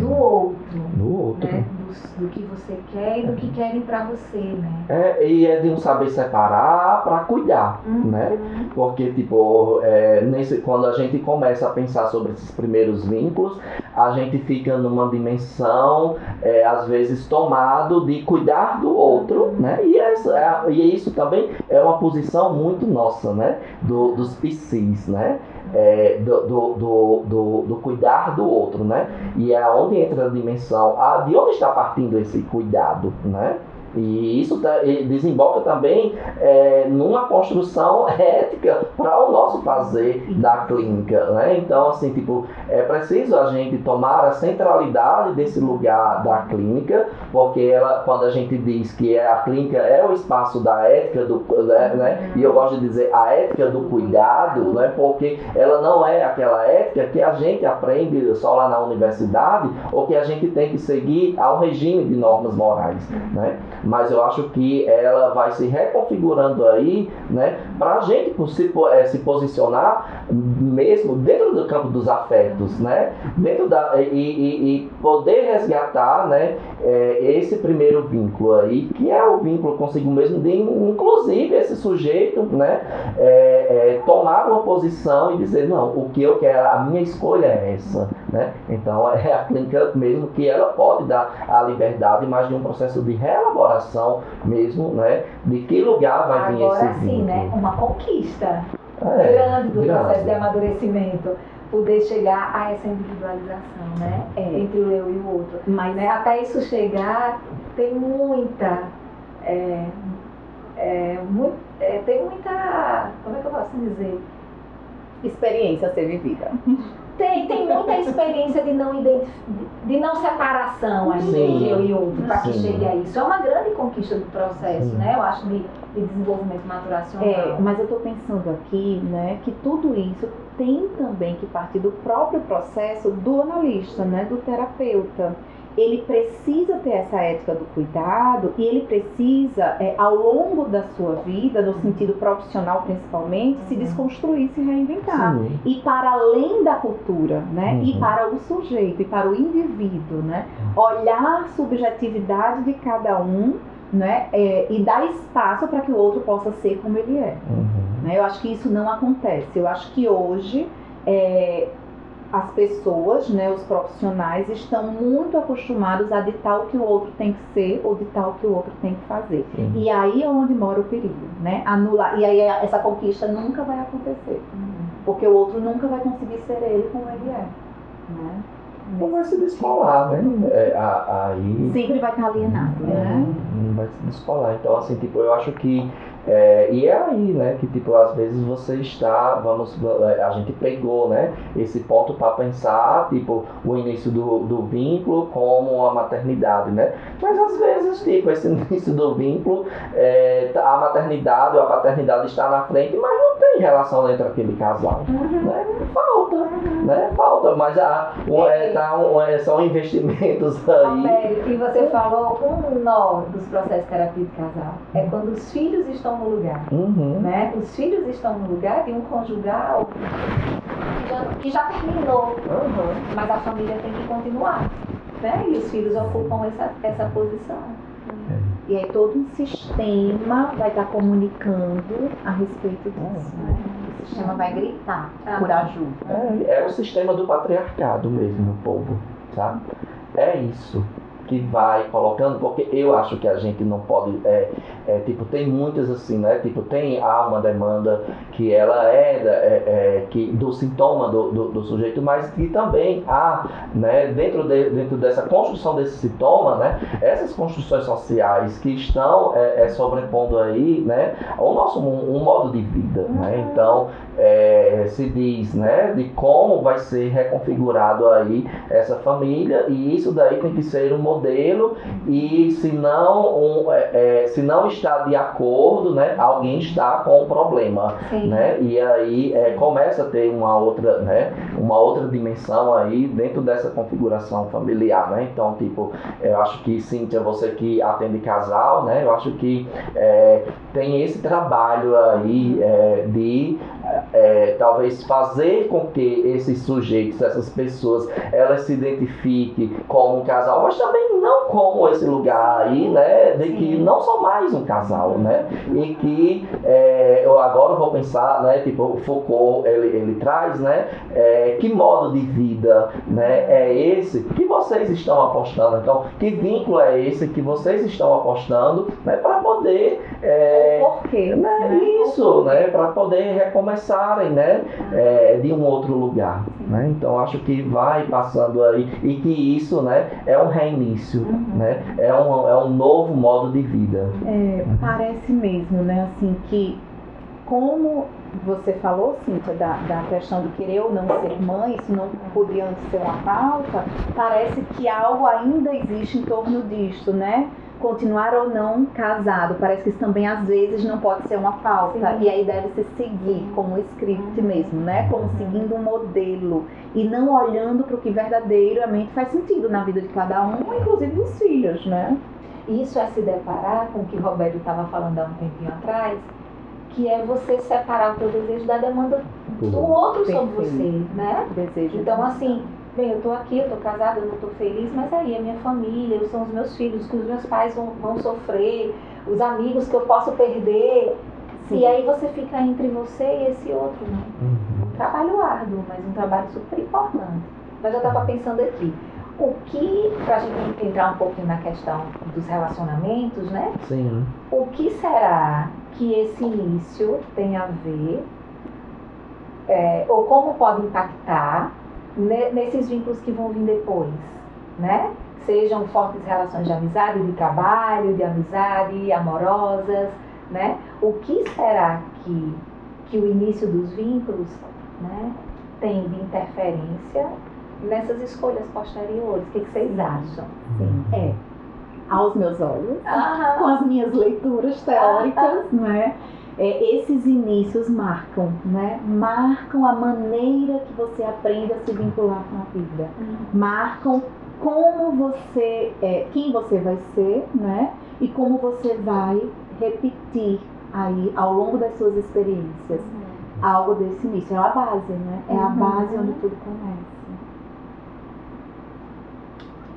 do outro. Né? Do que você quer e do que querem pra você, né? E é de um saber separar para cuidar, né? Porque, tipo, quando a gente começa a pensar sobre esses primeiros vínculos, a gente fica numa dimensão, às vezes, tomado de cuidar do outro, né? E isso também é uma posição muito nossa, né? Dos psis, né? Do cuidar do outro, né? E é onde entra a dimensão, de onde está partindo esse cuidado, né? E isso desemboca também numa construção ética para o nosso fazer da clínica, né? Então, assim, tipo, é preciso a gente tomar a centralidade desse lugar da clínica, porque quando a gente diz que a clínica é o espaço da ética, né? E eu gosto de dizer a ética do cuidado, né? Porque ela não é aquela ética que a gente aprende só lá na universidade ou que a gente tem que seguir ao regime de normas morais, né? Mas eu acho que ela vai se reconfigurando aí, né, para a gente se posicionar mesmo dentro do campo dos afetos, né, e poder resgatar, né, esse primeiro vínculo aí, que é o vínculo consigo mesmo, de inclusive esse sujeito, né, tomar uma posição e dizer, não, o que eu quero, a minha escolha é essa, né, então é a clínica mesmo que ela pode dar a liberdade, mas de um processo de reelaboração mesmo, né? De que lugar vai vir esse vínculo. Agora sim, né? Uma conquista grande do processo de amadurecimento. poder chegar a essa individualização, né? Entre o eu e o outro. Mas Né? Até isso chegar, tem muita, tem muita, como é que eu posso dizer? experiência a ser vivida. Tem muita experiência de não separação ainda Sim. entre eu e outro, para que Sim. chegue a isso. É uma grande conquista do processo, Sim. né? Eu acho, de desenvolvimento maturacional. Mas eu estou pensando aqui, né, que tudo isso tem também que partir do próprio processo do analista, né, do terapeuta. Ele precisa ter essa ética do cuidado e ele precisa, ao longo da sua vida, no sentido profissional principalmente, se desconstruir, se reinventar. Sim. E para além da cultura, né? Uhum. E para o sujeito, e para o indivíduo, né? Olhar a subjetividade de cada um, né? E dar espaço para que o outro possa ser como ele é. Uhum. Né? Eu acho que isso não acontece. Eu acho que hoje as pessoas, né, os profissionais, estão muito acostumados a ditar o que o outro tem que ser ou ditar o que o outro tem que fazer. Sim. E aí é onde mora o perigo, né? Anular. E aí essa conquista nunca vai acontecer. Porque o outro nunca vai conseguir ser ele como ele é. Né? Não vai se descolar, né? Aí Sempre vai estar alienado, né? não vai se descolar. Então, assim, tipo, eu acho que e é aí, né, que tipo, às vezes você está, a gente pegou, né, esse ponto para pensar, tipo, o início do vínculo como a maternidade, né, mas às vezes, tipo, esse início do vínculo, a maternidade ou a paternidade está na frente, mas não tem relação entre aquele casal, né, falta, mas são investimentos aí. E você falou um nó dos processos de terapia de casal, é quando os filhos estão no lugar. Uhum. Né? Os filhos estão no lugar de um conjugal que já terminou, mas a família tem que continuar, né? E os filhos ocupam essa posição. E aí todo um sistema vai estar comunicando a respeito disso, né? O sistema vai gritar por ajuda. É o sistema do patriarcado mesmo, o povo, sabe? É isso que vai colocando, porque eu acho que a gente não pode, tipo, tem muitas assim, né, tipo, há uma demanda que ela do sintoma do sujeito, mas que também há, né, dentro dessa construção desse sintoma, né, essas construções sociais que estão sobrepondo aí, né, o nosso modo de vida, né, então se diz, né, de como vai ser reconfigurado aí essa família, e isso daí tem que ser um modelo, e se não está de acordo, né, alguém está com um problema, né, e aí começa a ter uma outra dimensão aí dentro dessa configuração familiar, né, então, tipo, eu acho que, Cíntia, você que atende casal, né, eu acho que tem esse trabalho aí de talvez fazer com que esses sujeitos, essas pessoas, elas se identifiquem como um casal, mas também não como esse lugar aí, né, de que não são mais um casal, né, e que eu agora vou pensar, né, tipo, Foucault, ele traz, né, que modo de vida, né, é esse que vocês estão apostando, então, que vínculo é esse que vocês estão apostando, né, para poder porquê, né, isso, né, para poder recomeçarem, né, de um outro lugar, né, então acho que vai passando aí, e que isso, né, é um reinício, né, é um novo modo de vida. Parece mesmo, né, assim, que como você falou, Cíntia, da questão do querer ou não ser mãe, isso não podia antes ser uma pauta, parece que algo ainda existe em torno disso, né? Continuar ou não casado, parece que isso também às vezes não pode ser uma pauta. E aí deve se seguir como script mesmo, né? Como seguindo um modelo e não olhando para o que verdadeiramente faz sentido na vida de cada um, inclusive dos filhos, né? Isso é se deparar com o que o Roberto estava falando há um tempinho atrás, que é você separar o teu desejo da demanda do outro sobre você, né? Então, assim, bem, eu tô aqui, eu tô casada, eu não tô feliz, mas aí a minha família, são os meus filhos, que os meus pais vão sofrer, os amigos que eu posso perder. E aí você fica entre você e esse outro, né? Um trabalho árduo, mas um trabalho super importante. Mas eu tava pensando aqui, pra gente entrar um pouquinho na questão dos relacionamentos, né? Sim. O que será que esse início tem a ver ou como pode impactar nesses vínculos que vão vir depois, né? Sejam fortes relações de amizade, de trabalho, de amizade, amorosas, né? O que será que o início dos vínculos, né, tem de interferência nessas escolhas posteriores? O que vocês acham? Sim, aos meus olhos, com as minhas leituras teóricas, né? Esses inícios marcam, né? Marcam a maneira que você aprende a se vincular com a vida. Marcam como você, quem você vai ser, né? E como você vai repetir aí ao longo das suas experiências algo desse início. É a base, né? É a base onde tudo começa.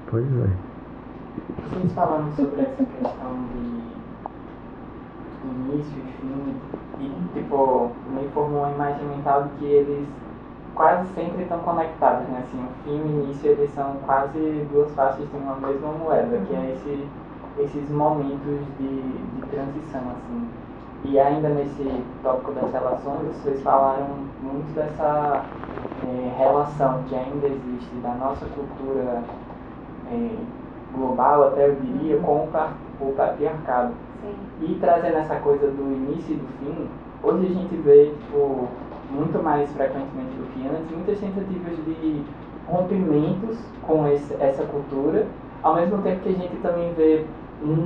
Pois é. Vocês falando sobre essa questão de início e fim, e tipo, me formou uma imagem mental de que eles quase sempre estão conectados, né? Assim, o fim e o início, eles são quase duas faces de uma mesma moeda, que é esses momentos de transição, assim. E ainda nesse tópico das relações, vocês falaram muito dessa relação que ainda existe da nossa cultura global, até eu diria, com o patriarcado. Sim. E trazendo essa coisa do início e do fim, hoje a gente vê, tipo, muito mais frequentemente do que antes, muitas tentativas de rompimentos com essa cultura, ao mesmo tempo que a gente também vê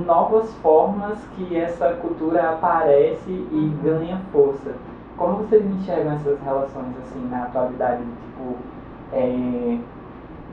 novas formas que essa cultura aparece e ganha força. Como vocês enxergam essas relações assim na atualidade, tipo,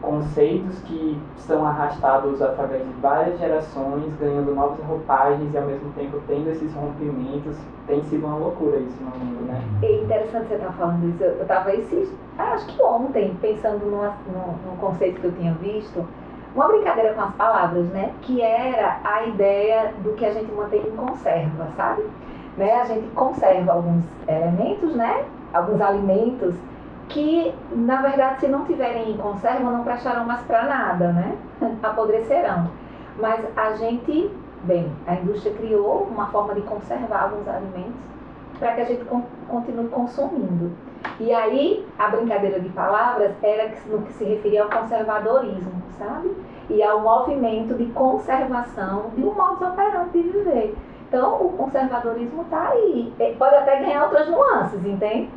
conceitos que são arrastados através de várias gerações, ganhando novas roupagens e ao mesmo tempo tendo esses rompimentos? Tem sido uma loucura isso no mundo, né? É interessante você estar falando isso. Eu estava acho que ontem, pensando num conceito que eu tinha visto, uma brincadeira com as palavras, né? Que era a ideia do que a gente mantém em conserva, sabe? Né? A gente conserva alguns elementos, né? Alguns alimentos que, na verdade, se não tiverem em conserva, não prestarão mais para nada, né? Apodrecerão. Mas a indústria criou uma forma de conservar alguns alimentos para que a gente continue consumindo. E aí, a brincadeira de palavras era no que se referia ao conservadorismo, sabe? E ao movimento de conservação de um modus operandi de viver. Então, o conservadorismo está aí. Pode até ganhar outras nuances, entende?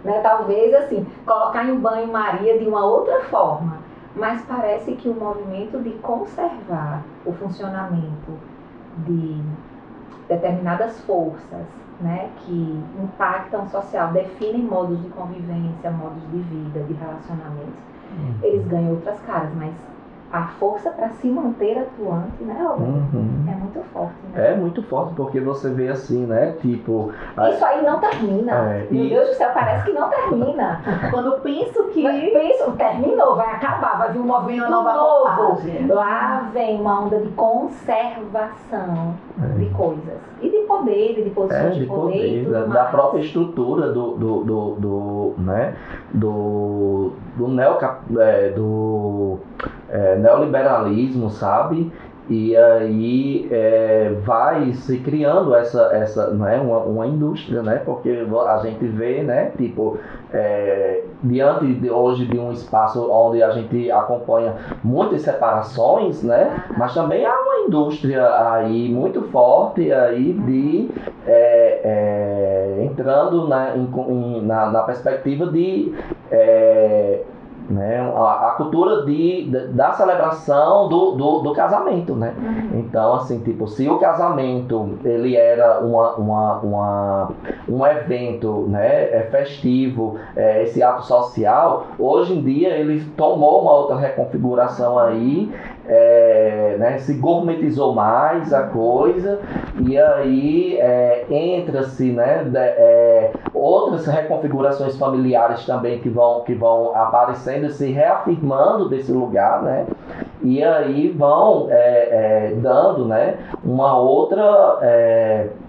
Né? Talvez, assim, colocar em banho-maria de uma outra forma. Mas parece que o movimento de conservar o funcionamento de determinadas forças, né, que impactam social, definem modos de convivência, modos de vida, de relacionamentos, eles ganham outras caras, mas a força para se manter atuante, né, Roberto? É muito forte, né? É muito forte, porque você vê assim, né, tipo... Isso aí não termina. Meu Deus do céu, parece que não termina. Quando eu penso que... terminou, vai acabar, vai vir um movimento novo. Lá vem uma onda de conservação de coisas. E de poder, de posições de poder e tudo da própria estrutura do neoliberalismo, sabe? E aí vai se criando essa né, uma indústria, né? Porque a gente vê, né, tipo, diante hoje de um espaço onde a gente acompanha muitas separações, né? Mas também há uma indústria aí muito forte aí de entrando na perspectiva de né, a cultura da celebração do casamento, né? Então, assim, tipo, se o casamento ele era um evento, né, festivo, esse ato social, hoje em dia ele tomou uma outra reconfiguração aí, né, se gourmetizou mais a coisa, e aí entra-se, né, outras reconfigurações familiares também que vão aparecendo e se reafirmando desse lugar, né? E aí vão dando, né, uma outra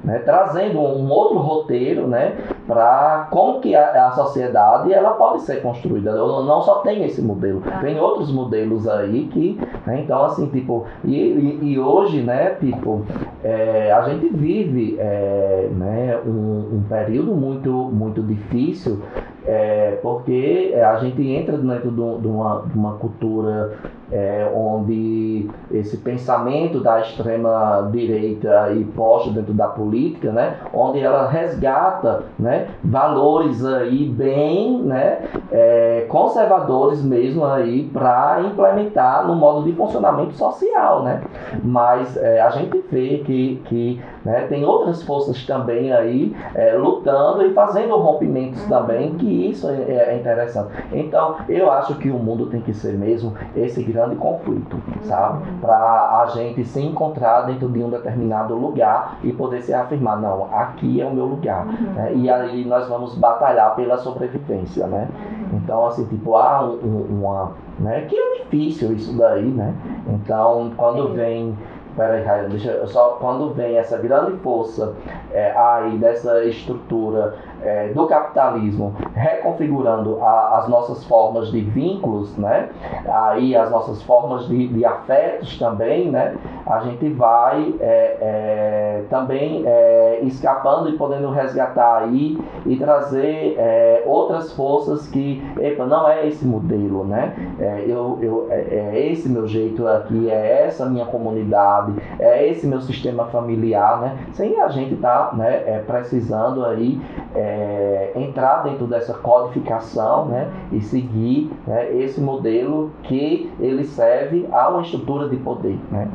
né, trazendo um outro roteiro, né, para como que a sociedade ela pode ser construída. Eu não só tem esse modelo, tem outros modelos aí que, né, então assim, tipo, e hoje, né, tipo, a gente vive né, um período muito difícil, porque a gente entra dentro de uma cultura onde esse pensamento da extrema direita aí posto dentro da política, né, onde ela resgata, né, valores aí bem, né, conservadores mesmo aí para implementar no modo de funcionamento social, né, mas a gente vê que né, tem outras forças também aí lutando e fazendo rompimentos também, que isso é interessante. Então eu acho que o mundo tem que ser mesmo esse grande conflito, sabe? Para a gente se encontrar dentro de um determinado lugar e poder se afirmar, não, aqui é o meu lugar, né? E aí nós vamos batalhar pela sobrevivência, né? Então assim, tipo, né? Que é difícil isso daí, né? Então quando vem Peraí, quando vem essa grande força aí dessa estrutura do capitalismo reconfigurando as nossas formas de vínculos, né? Aí as nossas formas de afetos também, né? A gente vai também escapando e podendo resgatar aí e trazer outras forças que, não é esse modelo, né? É esse meu jeito aqui, é essa minha comunidade, é esse meu sistema familiar, né? Sem a gente estar precisando aí entrar dentro dessa codificação, né? E seguir, né, esse modelo que ele serve a uma estrutura de poder, né?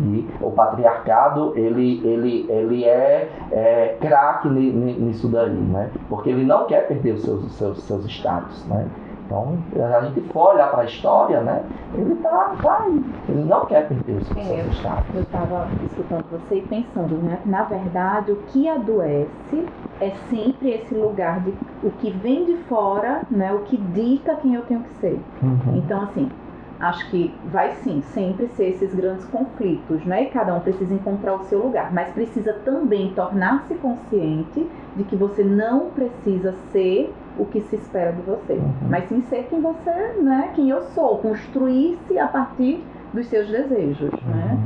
E o patriarcado ele é craque nisso daí, né? Porque ele não quer perder os seus status, né? Então, a gente for olhar para a história, né? Ele tá aí. Ele não quer perder os seus status. Eu estava escutando você e pensando, né? Na verdade, o que adoece é sempre esse lugar de o que vem de fora, né? O que dita quem eu tenho que ser. Então, assim, acho que vai sim sempre ser esses grandes conflitos, né? E cada um precisa encontrar o seu lugar, mas precisa também tornar-se consciente de que você não precisa ser o que se espera de você, mas sim ser quem você, né? Quem eu sou, construir-se a partir dos seus desejos, né?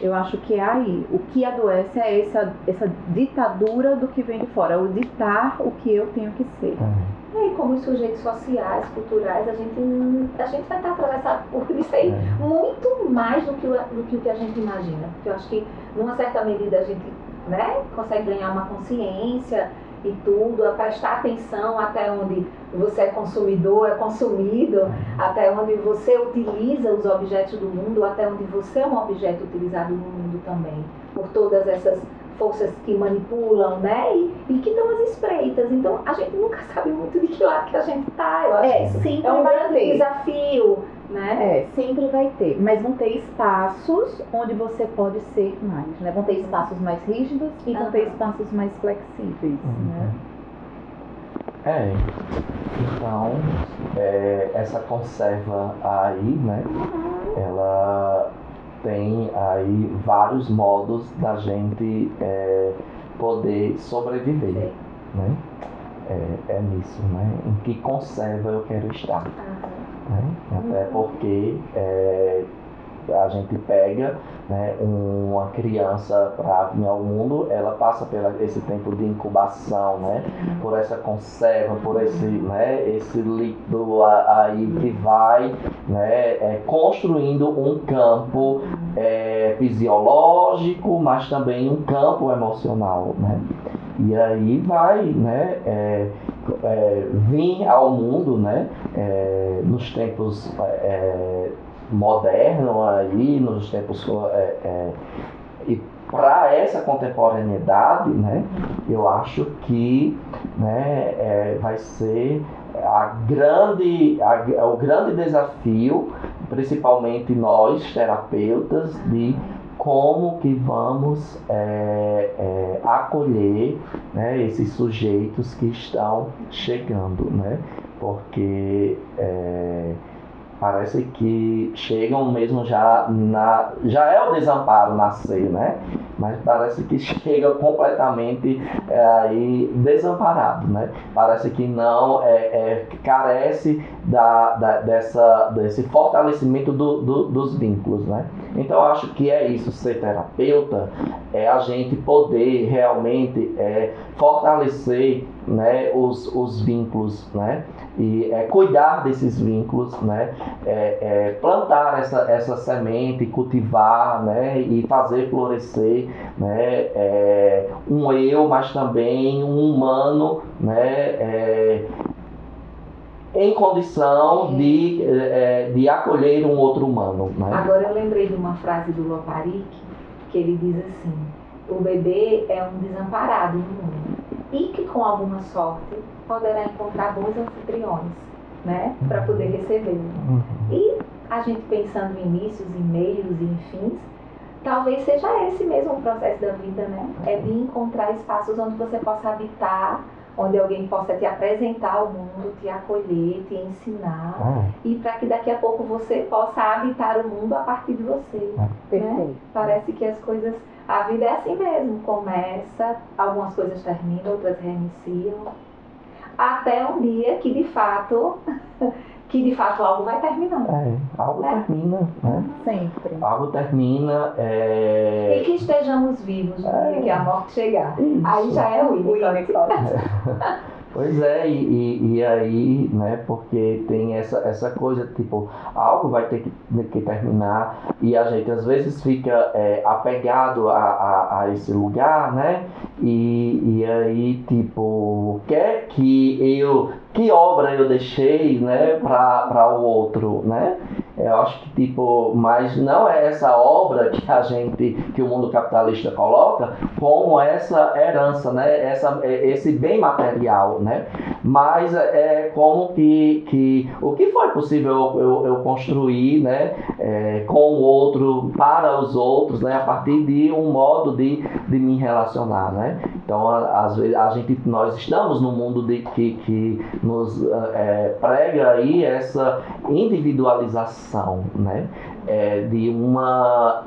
Eu acho que aí o que adoece é essa ditadura do que vem de fora, o ditar o que eu tenho que ser. E como sujeitos sociais, culturais, a gente vai estar atravessado por isso aí muito mais do que o que a gente imagina. Porque eu acho que, numa certa medida, a gente, né, consegue ganhar uma consciência e tudo, a prestar atenção até onde você é consumidor, é consumido, até onde você utiliza os objetos do mundo, até onde você é um objeto utilizado no mundo também, por todas essas forças que manipulam, né, e que estão às espreitas. Então a gente nunca sabe muito de que lado que a gente está. Eu acho que é um grande desafio, né? Sempre vai ter, mas vão ter espaços onde você pode ser mais, né? Vão ter espaços mais rígidos e vão ter espaços mais flexíveis, né? Então essa conserva aí, né? Ela tem aí vários modos da gente poder sobreviver, né? É nisso, né? Em que conserva eu quero estar, né? Até porque a gente pega, né, uma criança para vir ao mundo, ela passa por esse tempo de incubação, né, por essa conserva, por esse líquido aí que vai, né, construindo um campo fisiológico, mas também um campo emocional, né? E aí vai, né, vir ao mundo, né, nos tempos moderno aí, nos tempos e para essa contemporaneidade, né, eu acho que, né, vai ser o grande desafio, principalmente nós terapeutas, de como que vamos acolher, né, esses sujeitos que estão chegando, né, porque parece que chegam mesmo já é o desamparo nascer, né? Mas parece que chega completamente aí desamparado, né? Parece que não carece desse fortalecimento dos vínculos, né? Então eu acho que é isso, ser terapeuta é a gente poder realmente fortalecer, né, os vínculos, né? E cuidar desses vínculos, né? Plantar essa semente, cultivar, né? E fazer florescer, né? Um eu, mas também um humano, né? Em condição de acolher um outro humano, né? Agora eu lembrei de uma frase do Loparik, que ele diz assim: o bebê é um desamparado no mundo e que com alguma sorte poderá encontrar bons anfitriões, né, para poder recebê-lo. E a gente pensando em inícios, em meios e em fins, talvez seja esse mesmo o processo da vida, né? É de encontrar espaços onde você possa habitar, onde alguém possa te apresentar ao mundo, te acolher, te ensinar, e para que daqui a pouco você possa habitar o mundo a partir de você. Né? Parece que as coisas, a vida é assim mesmo, começa, algumas coisas terminam, outras reiniciam, até um dia que de fato algo vai terminando. Algo termina, né? Sempre. Algo termina. E que estejamos vivos no dia que a morte chegar. Isso. Aí já é o Winnicott. Pois é, e aí, né, porque tem essa coisa, tipo, algo vai ter que terminar e a gente às vezes fica apegado a esse lugar, né, e aí, tipo, que obra eu deixei, né, para o outro, né? Eu acho que, tipo, mas não é essa obra que o mundo capitalista coloca como essa herança, né? Esse bem material, né? Mas é como que o que foi possível eu construir, né? Com o outro, para os outros, né? A partir de um modo de me relacionar, né? Então, às vezes, nós estamos num mundo que nos prega aí essa individualização, né? De uma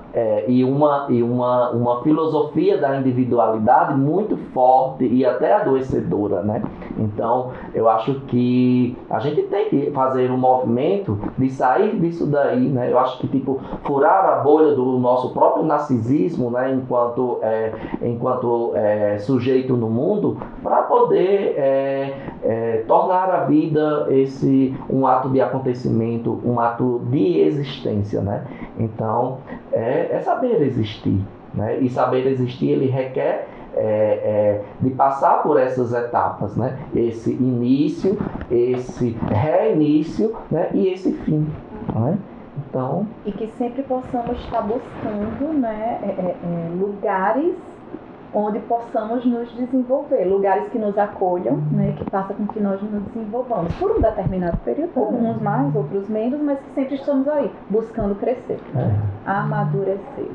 filosofia da individualidade muito forte e até adoecedora, né? Então, eu acho que a gente tem que fazer um movimento de sair disso daí, né? Eu acho que, tipo, furar a bolha do nosso próprio narcisismo, né? Enquanto sujeito no mundo, para poder tornar a vida um ato de acontecimento, um ato de existência, né? Então, é saber existir, né? E saber existir, ele requer de passar por essas etapas, né? Esse início, esse reinício, né? E esse fim, né? Então... E que sempre possamos estar buscando, né, lugares onde possamos nos desenvolver, lugares que nos acolham, né, que façam com que nós nos desenvolvamos por um determinado período, alguns mais, outros menos, mas que sempre estamos aí, buscando crescer, amadurecer.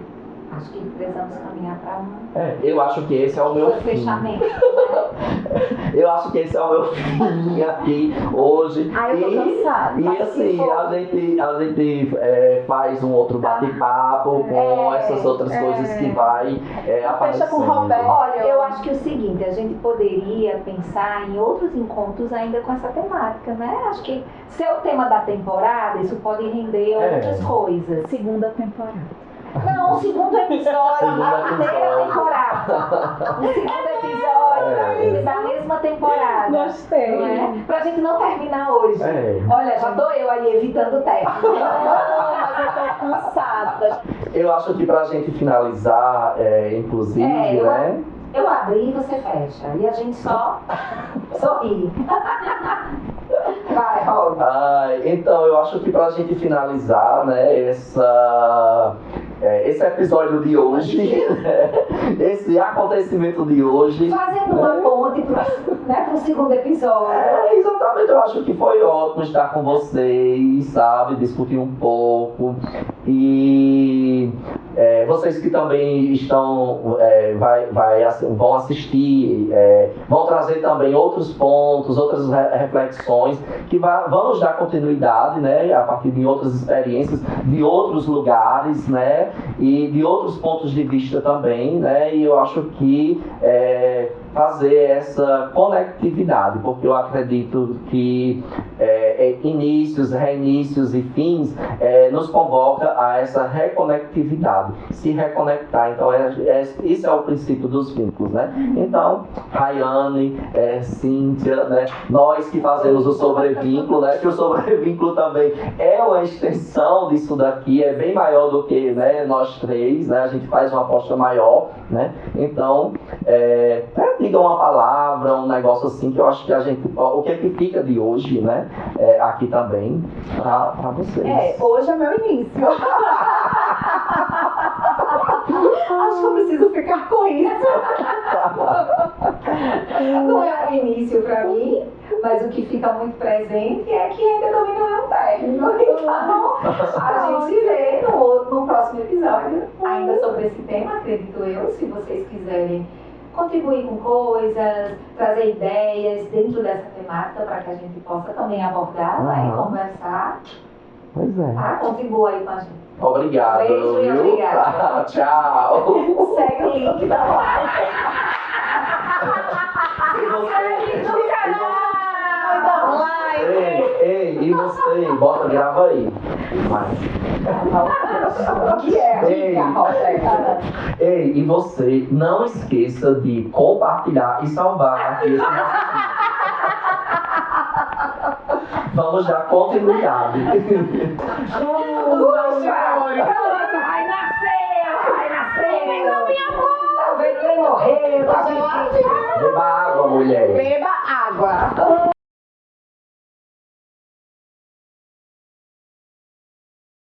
Acho que precisamos caminhar para eu acho que esse é o meu fechamento. Eu acho que esse é o meu fim aqui hoje. Eu tô cansada. E assim, a gente faz um outro bate-papo com essas outras coisas que vai aparecendo. Fecha com o Roberto. Olha, eu acho que é o seguinte, a gente poderia pensar em outros encontros ainda com essa temática, né? Acho que se é o tema da temporada, isso pode render outras coisas. Segunda temporada. Não, o segundo episódio da primeira temporada. O segundo episódio da mesma temporada. Gostei. Não é? Pra gente não terminar hoje. Olha, já tô eu aí evitando o término. Mas eu tô cansada. Eu acho que pra gente finalizar, inclusive, né? Eu abri e você fecha. E a gente só sorri. Vai, Rob. Então, eu acho que pra gente finalizar, né, esse episódio de hoje, esse acontecimento de hoje. Fazendo uma ponte né, para o segundo episódio. Exatamente, eu acho que foi ótimo estar com vocês, sabe, discutir um pouco. E vocês que também estão, vão assistir, vão trazer também outros pontos, outras reflexões que vão nos dar continuidade, né, a partir de outras experiências, de outros lugares, né, e de outros pontos de vista também, né, e eu acho que fazer essa conectividade, porque eu acredito que inícios, reinícios e fins nos convoca a essa reconectividade, se reconectar. Então esse é o princípio dos vínculos, né? Então, Rayane, Cíntia, né? Nós que fazemos o sobrevínculo, né? Que o sobrevínculo também é uma extensão disso daqui, é bem maior do que, né, nós três, né? A gente faz uma aposta maior, né? Então, diga uma palavra, um negócio assim, que eu acho que a gente, o que é que fica de hoje, né, aqui também, pra vocês. Hoje é meu início. Acho que eu preciso ficar com isso. Não é um início para mim, mas o que fica muito presente é que ainda também não é um término. Então, a gente se vê no próximo episódio, ainda sobre esse tema, acredito eu, se vocês quiserem contribuir com coisas, trazer ideias dentro dessa temática para que a gente possa também abordar, né, e conversar. Pois é. Tá? Contribua aí com a gente. Obrigado. Beijo e obrigada. Tchau. Segue o link da live. Ei, e você? Bota, grava aí. O que é? Ei, e você, não esqueça de compartilhar e salvar aqui esse nosso vídeo. Vamos dar continuidade. Vai nascer! Minha mãe! Talvez ele morreu! Beba água, mulher. Beba água.